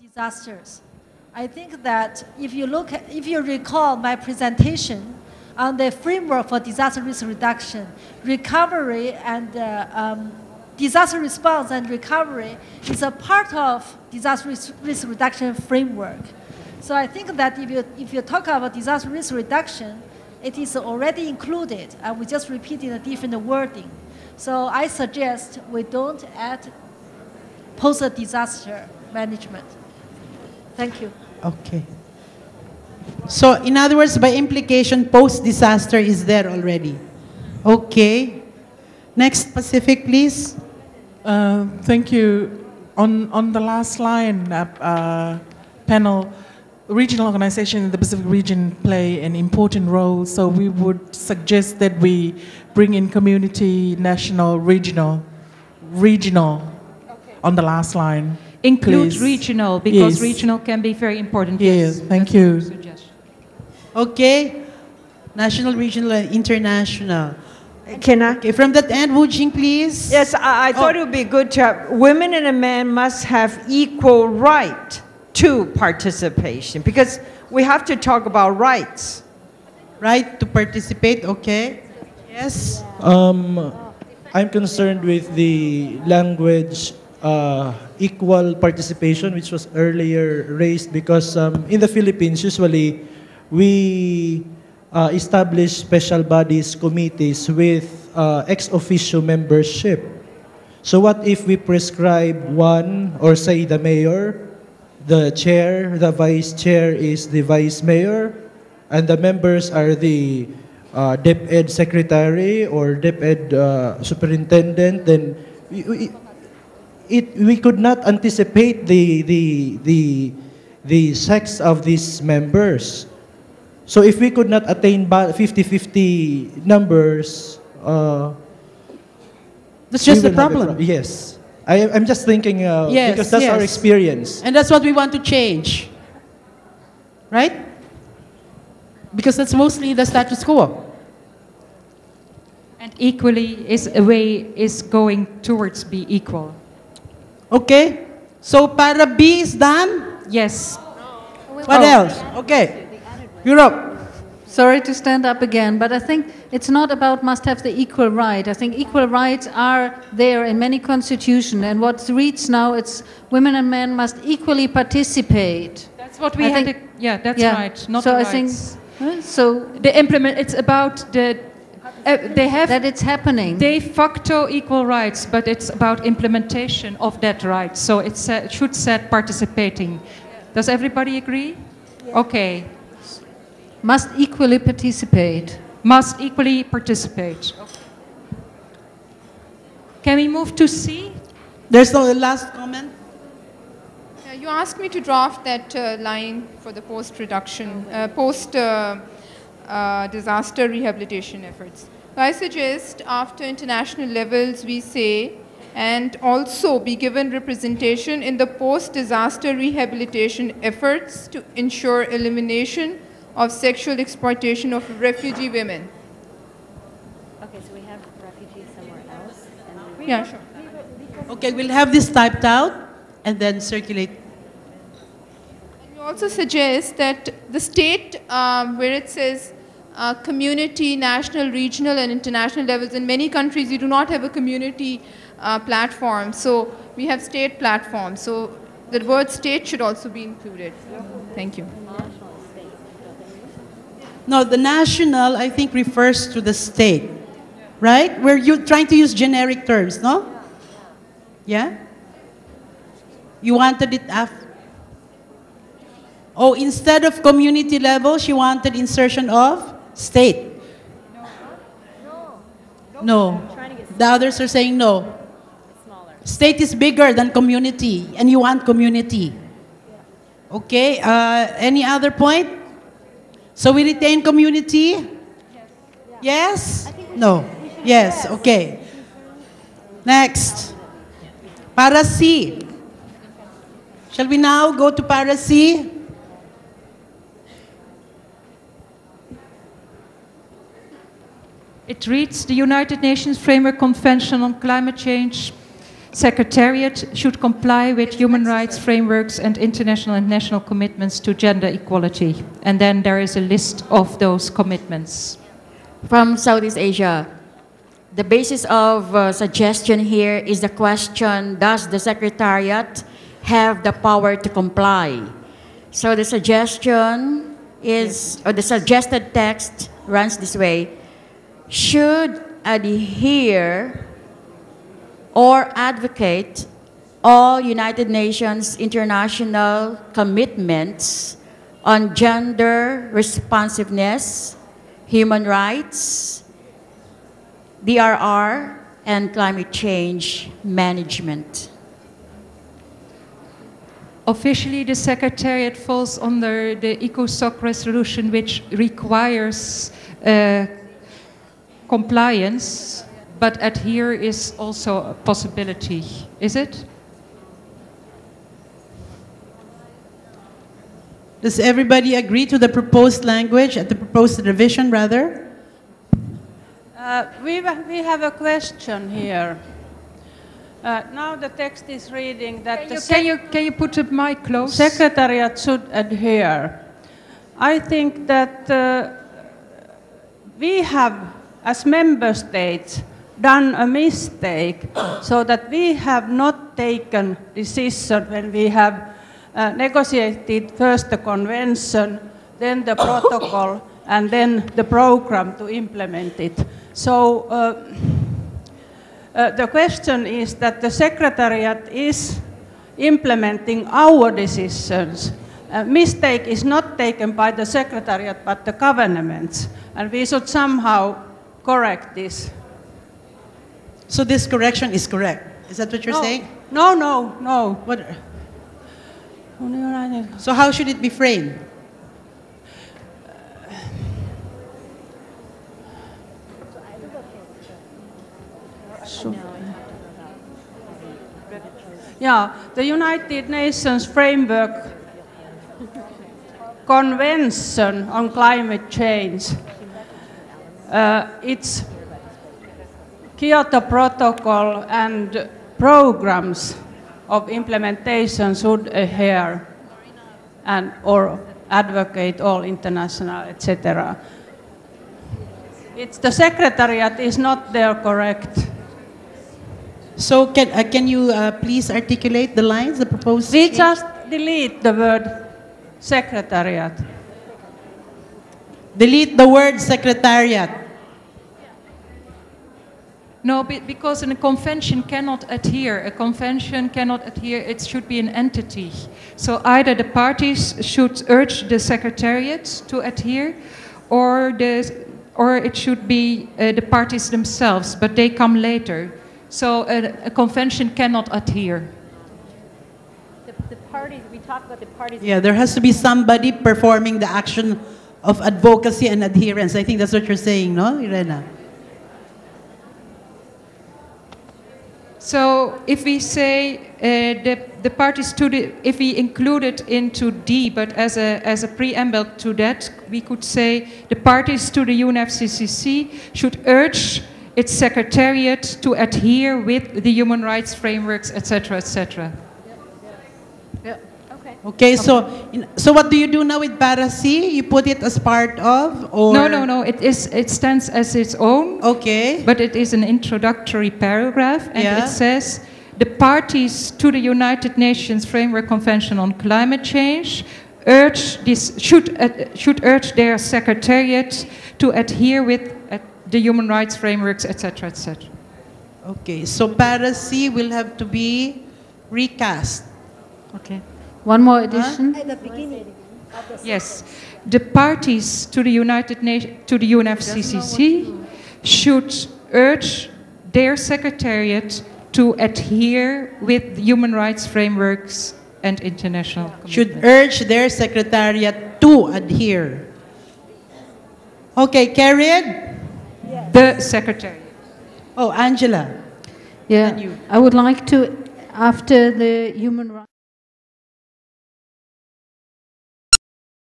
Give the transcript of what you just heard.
disasters. I think that if you recall my presentation on the framework for disaster risk reduction, recovery and disaster response and recovery is a part of disaster risk reduction framework. So I think that if you talk about disaster risk reduction, it is already included, and we just repeat in a different wording. So I suggest we don't add post-disaster management. Thank you. Okay. So in other words, by implication, post-disaster is there already. Okay. Next, Pacific, please. Thank you. On the last line, panel, regional organizations in the Pacific region play an important role, so we would suggest that we bring in community, national, regional on the last line. Include please. regional, because Yes. regional can be very important. Yes, thank you. Okay. National, regional, and international. Can I? Okay, from that end, Wu Jing, please. Yes, I thought it would be good to have, women and a man must have equal right to participation, because we have to talk about rights. Right to participate, okay. Yes. I'm concerned with the language equal participation, which was earlier raised, because in the Philippines, usually we establish special bodies, committees with ex officio membership. So what if we prescribe one, or say the mayor, the chair, the vice chair is the vice mayor, and the members are the DepEd secretary or DepEd superintendent, then we could not anticipate the sex of these members. So if we could not attain 50-50 numbers, that's just the problem. Yes. I'm just thinking, yes, because that's yes. our experience. And that's what we want to change. Right? Because that's mostly the status quo. And equally is going towards be equal. Okay. So para B is done? Yes. What else? Okay. Europe. Sorry to stand up again, but I think it's not about must have the equal right. I think equal rights are there in many constitutions, and what reads now, it's women and men must equally participate. That's what we had. Yeah, that's right. Not so the I rights. think so. The implement. It's about the. They have that it's happening. De facto equal rights, but it's about implementation of that right. So it should set participating. Does everybody agree? Yeah. Okay. Must equally participate. Must equally participate. Okay. Can we move to C? There's no last comment? You asked me to draft that line for the post-disaster rehabilitation efforts. So I suggest after international levels we say, and also be given representation in the post-disaster rehabilitation efforts to ensure elimination of sexual exploitation of refugee women. Okay, so we have refugees somewhere else. And yeah, sure. Okay, we'll have this typed out and then circulate. And we also suggest that the state, where it says community, national, regional, and international levels, in many countries you do not have a community platform, so we have state platforms. So the word state should also be included. Thank you. No, the national, I think, refers to the state, right? Where you're trying to use generic terms, no? Yeah? You wanted it after. Oh, instead of community level, she wanted insertion of state. No. The others are saying no. State is bigger than community, and you want community. Okay, any other point? So we retain community? Yes? No. Yes, okay. Next. Para C. Shall we now go to para C? It reads, the United Nations Framework Convention on Climate Change Secretariat should comply with human rights frameworks and international and national commitments to gender equality. And then there is a list of those commitments. From Southeast Asia, the basis of suggestion here is the question, does the Secretariat have the power to comply? So the suggestion is, or the suggested text runs this way: should adhere or advocate all United Nations international commitments on gender responsiveness, human rights, DRR, and climate change management. Officially, the Secretariat falls under the ECOSOC resolution, which requires compliance, but adhere is also a possibility. Is it? Does everybody agree to the proposed language, the proposed revision, rather? We have a question here. Now the text is reading that can you put the mic close? Secretariat should adhere. I think that we have, as member states, done a mistake so that we have not taken decision when we have negotiated first the convention, then the protocol, and then the program to implement it. So the question is that the Secretariat is implementing our decisions. A mistake is not taken by the Secretariat but the governments, and we should somehow correct this. So this correction is correct. Is that what you're saying? No, no, no. What? So how should it be framed? Yeah, the United Nations Framework Convention on Climate Change. It's Kyoto Protocol and programs of implementation should adhere and or advocate all international, etc. It's the Secretariat is not there correct. So can you please articulate the lines, the proposed We change? just delete the word Secretariat. Delete the word Secretariat. No, because a convention cannot adhere. A convention cannot adhere. It should be an entity. So either the parties should urge the Secretariat to adhere, or it should be the parties themselves, but they come later. So a convention cannot adhere. The parties, we talked about the parties. Yeah, there has to be somebody performing the action of advocacy and adherence. I think that's what you're saying, no, Irena? So if we say the parties to the, if we include it into D, but as a preamble to that, we could say the parties to the UNFCCC should urge its Secretariat to adhere with the human rights frameworks, etc., etc. Okay, so what do you do now with para C? You put it as part of, or no. It stands as its own. Okay. But it is an introductory paragraph, and Yeah. it says the parties to the United Nations Framework Convention on Climate Change should urge their Secretariat to adhere with the human rights frameworks, etc., etc. Okay, so para C will have to be recast. Okay. One more addition. At the beginning. Yes, the parties to the UNFCCC should urge their Secretariat to adhere with human rights frameworks and international commitments. Should urge their Secretariat to adhere. Okay, carried? The Secretariat. Oh, Angela. Yeah, I would like to, after the human rights.